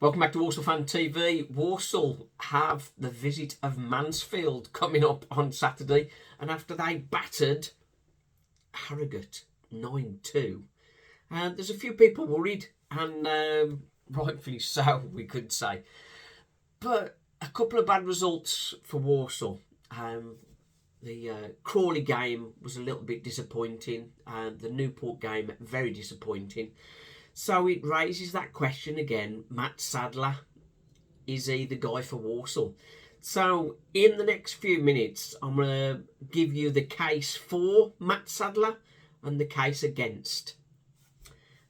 Welcome back to Walsall Fan TV. Walsall have the visit of Mansfield coming up on Saturday, and after they battered Harrogate 9-2, there's a few people worried, and rightfully so, we could say. But a couple of bad results for Walsall. The Crawley game was a little bit disappointing, and the Newport game very disappointing. So it raises that question again. Mat Sadler, is he the guy for Walsall? So in the next few minutes, I'm going to give you the case for Mat Sadler and the case against.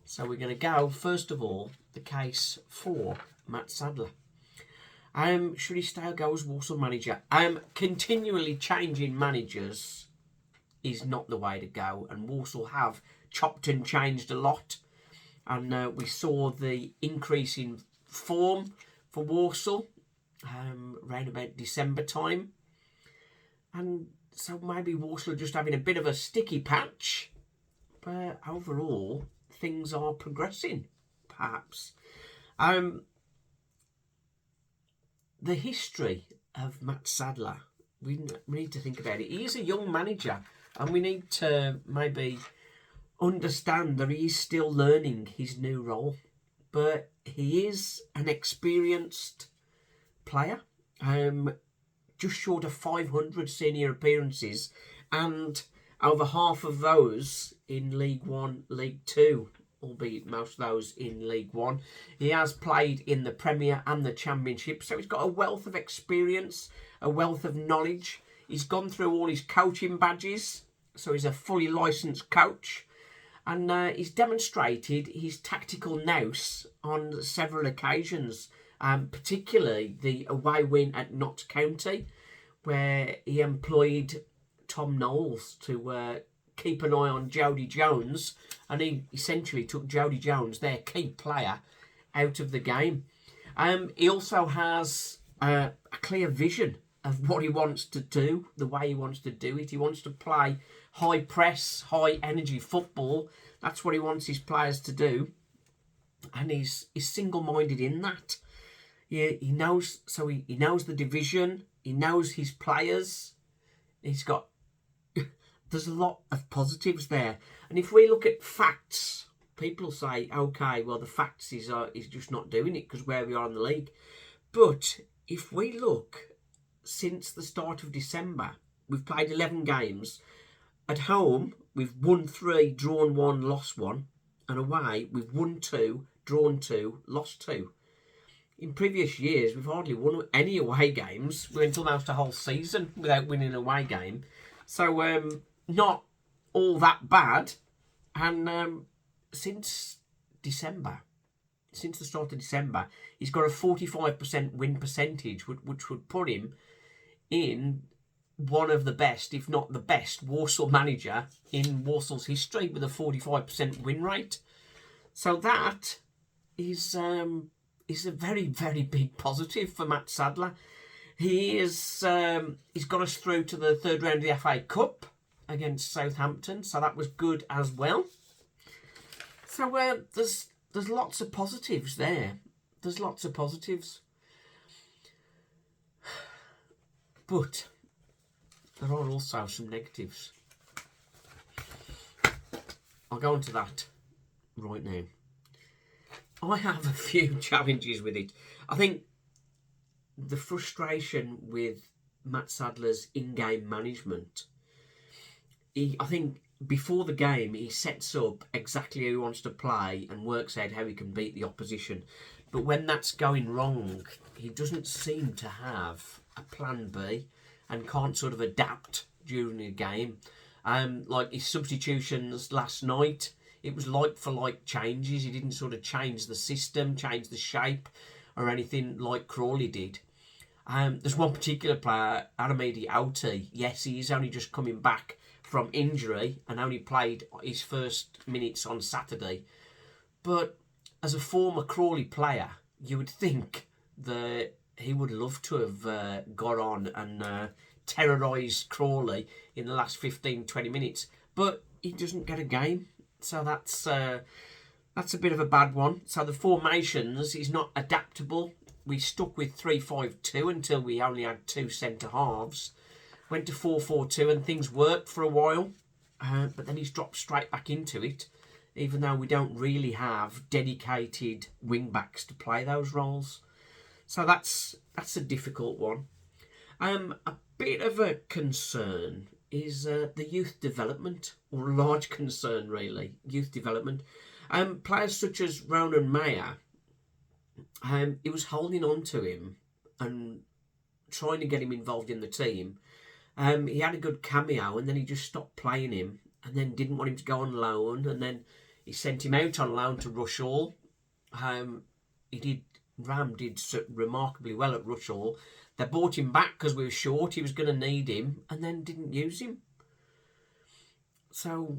So we're going to go, first of all, the case for Mat Sadler. Should he stay or go as Walsall manager? Continually changing managers is not the way to go, and Walsall have chopped and changed a lot. And we saw the increase in form for Walsall around about December time. And so maybe Walsall are just having a bit of a sticky patch. But overall, things are progressing, perhaps. The history of Mat Sadler, we need to think about it. He is a young manager, and we need to maybe understand that he is still learning his new role, but he is an experienced player, just short of 500 senior appearances, and over half of those in League One, League Two, albeit most of those in League One. He has played in the Premier and the Championship, so he's got a wealth of experience, a wealth of knowledge. He's gone through all his coaching badges, so he's a fully licensed coach. And he's demonstrated his tactical nous on several occasions, particularly the away win at Notts County, where he employed Tom Knowles to keep an eye on Jody Jones, and he essentially took Jody Jones, their key player, out of the game. He also has a clear vision of what he wants to do, the way he wants to do it. He wants to play high press, high energy football. That's what he wants his players to do. And he's single-minded in that. He knows, so he knows the division. He knows his players. He's got, there's a lot of positives there. And if we look at facts, people say, okay, well, the facts is just not doing it because where we are in the league. But if we look, since the start of December, we've played 11 games. At home, we've won 3, drawn 1, lost 1. And away, we've won 2, drawn 2, lost 2. In previous years, we've hardly won any away games. We went almost a whole season without winning an away game. So, not all that bad. And since December, since the start of December, he's got a 45% win percentage, which would put him in one of the best, if not the best, Walsall manager in Walsall's history with a 45% win rate. So that is a very, very big positive for Mat Sadler. He's got us through to the third round of the FA Cup against Southampton, so that was good as well. So there's lots of positives there. There's lots of positives. But there are also some negatives. I'll go on to that right now. I have a few challenges with it. I think the frustration with Mat Sadler's in-game management, I think before the game he sets up exactly who he wants to play and works out how he can beat the opposition. But when that's going wrong, he doesn't seem to have a plan B and can't sort of adapt during the game. Like his substitutions last night, it was like for like changes. He didn't sort of change the system, change the shape or anything like Crawley did. There's one particular player, Aramidi Auti. Yes, he is only just coming back from injury and only played his first minutes on Saturday. But as a former Crawley player, you would think that he would love to have got on and terrorised Crawley in the last 15-20 minutes. But he doesn't get a game. So that's That's a bit of a bad one. So the formations is not adaptable. We stuck with 3-5-2 until we only had 2 centre halves. Went to 4-4-2 and things worked for a while. But then he's dropped straight back into it, even though we don't really have dedicated wing backs to play those roles. So that's a difficult one. A bit of a concern is the youth development, or a large concern really, youth development. Players such as Ronan Mayer, he was holding on to him and trying to get him involved in the team. He had a good cameo and then he just stopped playing him and then didn't want him to go on loan, and then he sent him out on loan to Walsall. Ram did remarkably well at Walsall. They bought him back because we were short, he was going to need him, and then didn't use him. So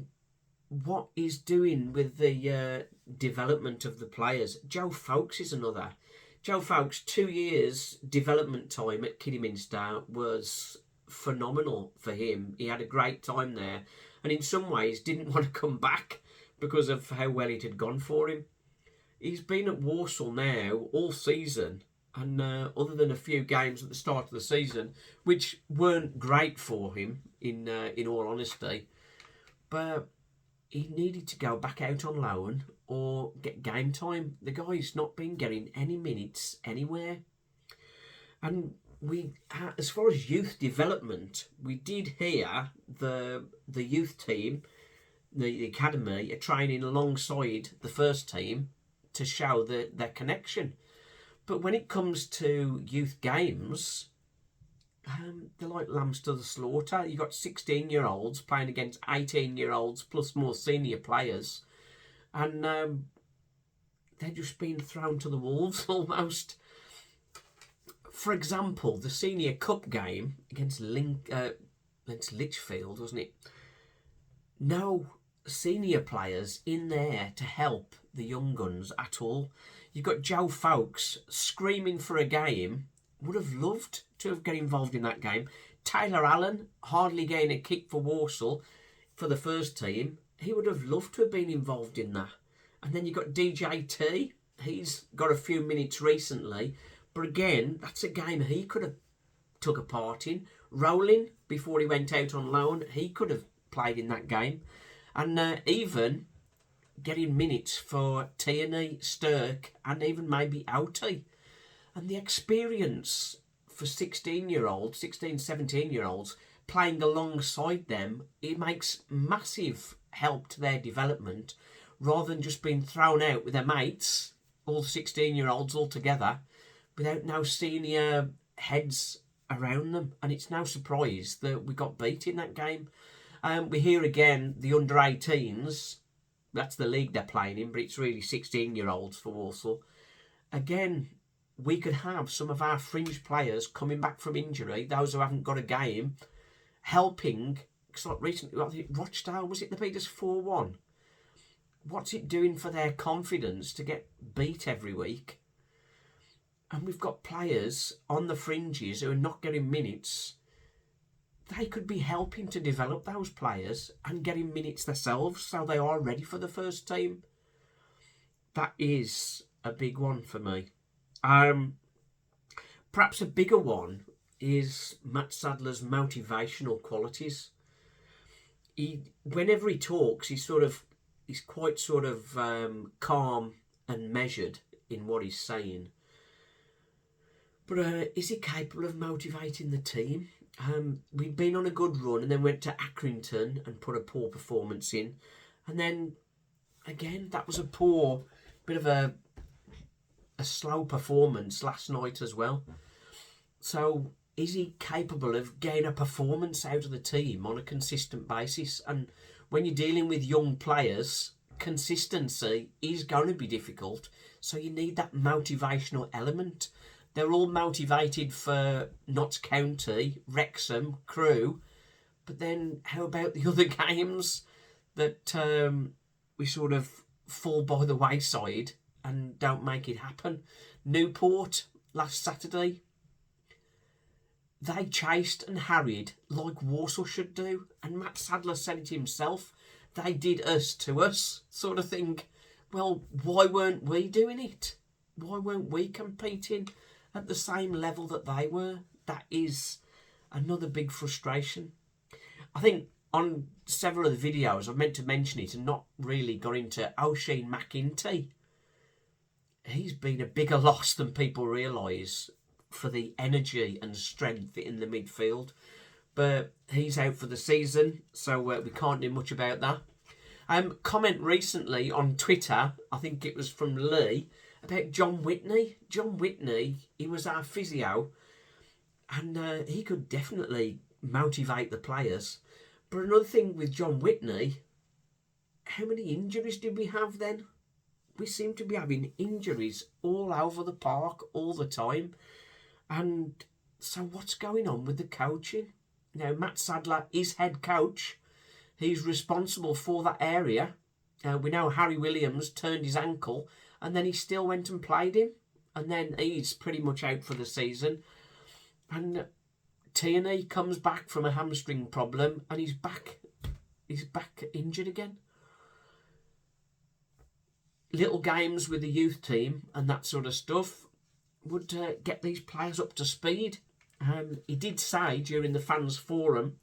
what he's doing with the development of the players. Joe Fowkes is another. Joe Fowkes, 2 years development time at Kidderminster was phenomenal for him. He had a great time there, and in some ways didn't want to come back because of how well it had gone for him. He's been at Walsall now all season, and other than a few games at the start of the season, which weren't great for him in all honesty, but he needed to go back out on loan or get game time. The guy's not been getting any minutes anywhere. And we, as far as youth development, we did hear the youth team, the academy, are training alongside the first team to show their connection. But when it comes to youth games, they're like lambs to the slaughter. You've got 16-year-olds playing against 18-year-olds plus more senior players, and they're just being thrown to the wolves almost. For example, the Senior Cup game against Lichfield, wasn't it? No senior players in there to help the young guns at all. You've got Joe Fowkes screaming for a game. Would have loved to have got involved in that game. Taylor Allen hardly getting a kick for Walsall for the first team. He would have loved to have been involved in that. And then you've got DJT. He's got a few minutes recently. But again, that's a game he could have took a part in. Rowling, before he went out on loan, he could have played in that game. And even getting minutes for Tierney, Stirk, and even maybe Outie. And the experience for 16-year-olds, 16, 17-year-olds, playing alongside them, it makes massive help to their development, rather than just being thrown out with their mates, all 16-year-olds all together, without no senior heads around them. And it's no surprise that we got beat in that game. We hear again the under-18s, that's the league they're playing in, but it's really 16-year-olds for Walsall. Again, we could have some of our fringe players coming back from injury, those who haven't got a game, helping. Because like recently, Rochdale, was it they beat us 4-1? What's it doing for their confidence to get beat every week? And we've got players on the fringes who are not getting minutes. They could be helping to develop those players and getting minutes themselves so they are ready for the first team. That is a big one for me. Perhaps a bigger one is Mat Sadler's motivational qualities. Whenever he talks, he's quite calm and measured in what he's saying. But is he capable of motivating the team? We'd been on a good run and then went to Accrington and put a poor performance in. And then, again, that was a poor, bit of a slow performance last night as well. So, is he capable of getting a performance out of the team on a consistent basis? And when you're dealing with young players, consistency is going to be difficult. So you need that motivational element. They're all motivated for Notts County, Wrexham, Crewe. But then how about the other games that we sort of fall by the wayside and don't make it happen? Newport last Saturday, they chased and harried like Walsall should do. And Mat Sadler said it himself. They did us to us, sort of thing. Well, why weren't we doing it? Why weren't we competing at the same level that they were? That is another big frustration. I think on several of the videos I've meant to mention it and not really got into O'Shane McIntyre. He's been a bigger loss than people realise for the energy and strength in the midfield. But he's out for the season, so we can't do much about that. Comment recently on Twitter, I think it was from Lee, about John Whitney. John Whitney, he was our physio, and he could definitely motivate the players. But another thing with John Whitney, how many injuries did we have then? We seem to be having injuries all over the park all the time. And so what's going on with the coaching? Now, Mat Sadler is head coach. He's responsible for that area. We know Harry Williams turned his ankle and then he still went and played him. And then he's pretty much out for the season. And Tierney comes back from a hamstring problem and he's back injured again. Little games with the youth team and that sort of stuff would get these players up to speed. He did say during the fans forum,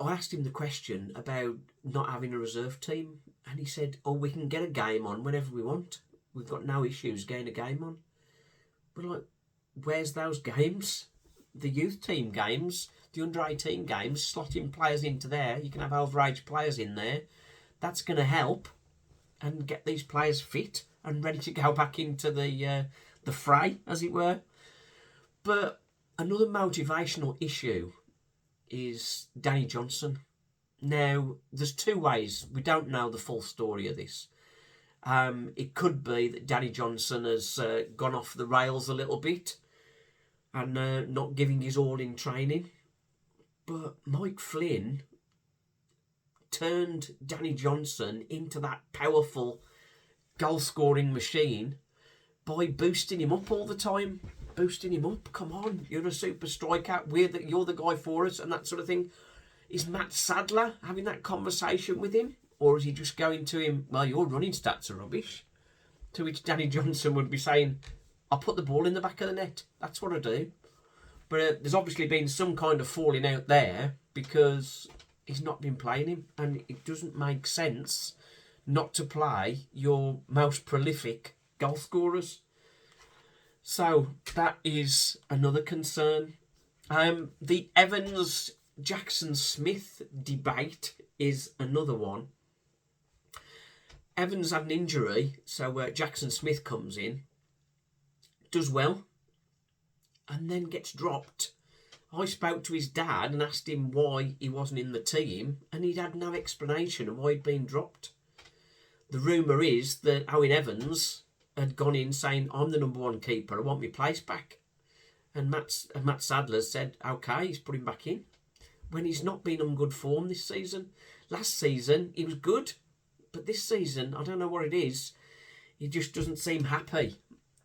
I asked him the question about not having a reserve team, and he said, we can get a game on whenever we want. We've got no issues getting a game on. But like, where's those games? The youth team games, the under-18 games, slotting players into there. You can have overage players in there. That's going to help and get these players fit and ready to go back into the fray, as it were. But another motivational issue is Danny Johnson. Now, there's two ways. We don't know the full story of this. It could be that Danny Johnson has gone off the rails a little bit and not giving his all in training. But Mike Flynn turned Danny Johnson into that powerful goal-scoring machine by boosting him up all the time. Boosting him up. Come on, you're a super striker. You're the guy for us, and that sort of thing. Is Mat Sadler having that conversation with him? Or is he just going to him, well, your running stats are rubbish? To which Danny Johnson would be saying, I'll put the ball in the back of the net. That's what I do. But there's obviously been some kind of falling out there because he's not been playing him. And it doesn't make sense not to play your most prolific goal scorers. So that is another concern. The Evans-Jackson-Smith debate is another one. Evans had an injury, so Jackson Smith comes in, does well, and then gets dropped. I spoke to his dad and asked him why he wasn't in the team, and he'd had no explanation of why he'd been dropped. The rumour is that Owen Evans had gone in saying, I'm the number one keeper, I want my place back. And Mat Sadler said, OK, he's put him back in. When he's not been on good form this season. Last season, he was good. But this season, I don't know what it is. He just doesn't seem happy.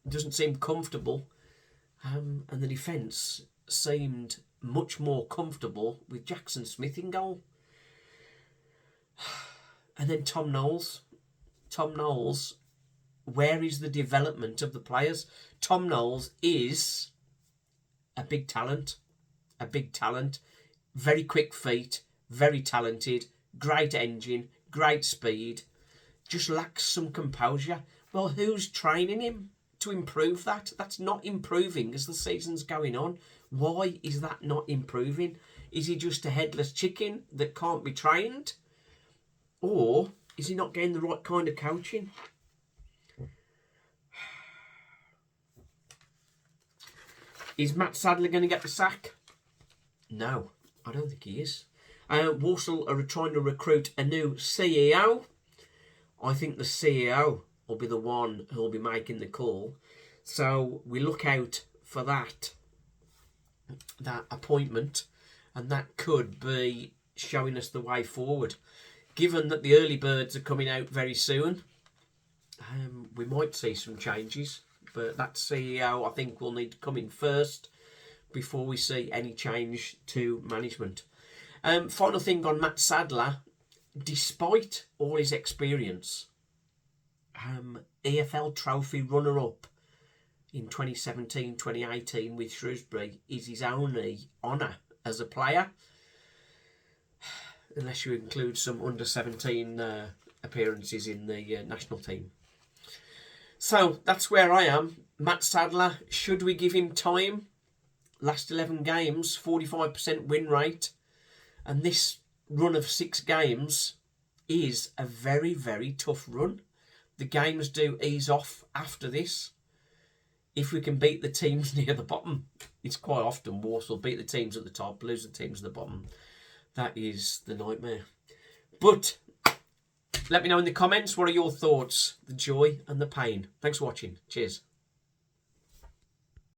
Doesn't seem comfortable. And the defence seemed much more comfortable with Jackson Smith in goal. And then Tom Knowles. Tom Knowles, where is the development of the players? Tom Knowles is a big talent. A big talent. Very quick feet. Very talented. Great engine. Great speed. Just lacks some composure. Well, who's training him to improve that? That's not improving as the season's going on. Why is that not improving? Is he just a headless chicken that can't be trained? Or is he not getting the right kind of coaching? Is Mat Sadler going to get the sack? No, I don't think he is. Walsall are trying to recruit a new CEO. I think the CEO will be the one who will be making the call. So we look out for that appointment, and that could be showing us the way forward. Given that the early birds are coming out very soon, we might see some changes. But that CEO, I think, will need to come in first before we see any change to management. Final thing on Mat Sadler. despite all his experience, EFL trophy runner-up in 2017-2018 with Shrewsbury is his only honour as a player, unless you include some under-17 appearances in the national team. So that's where I am. Mat Sadler, should we give him time? Last 11 games, 45% win rate. And this run of 6 games is a very, very tough run. The games do ease off after this. If we can beat the teams near the bottom, it's quite often Walsall beat the teams at the top, lose the teams at the bottom. That is the nightmare. But let me know in the comments, what are your thoughts? The joy and the pain. Thanks for watching. Cheers.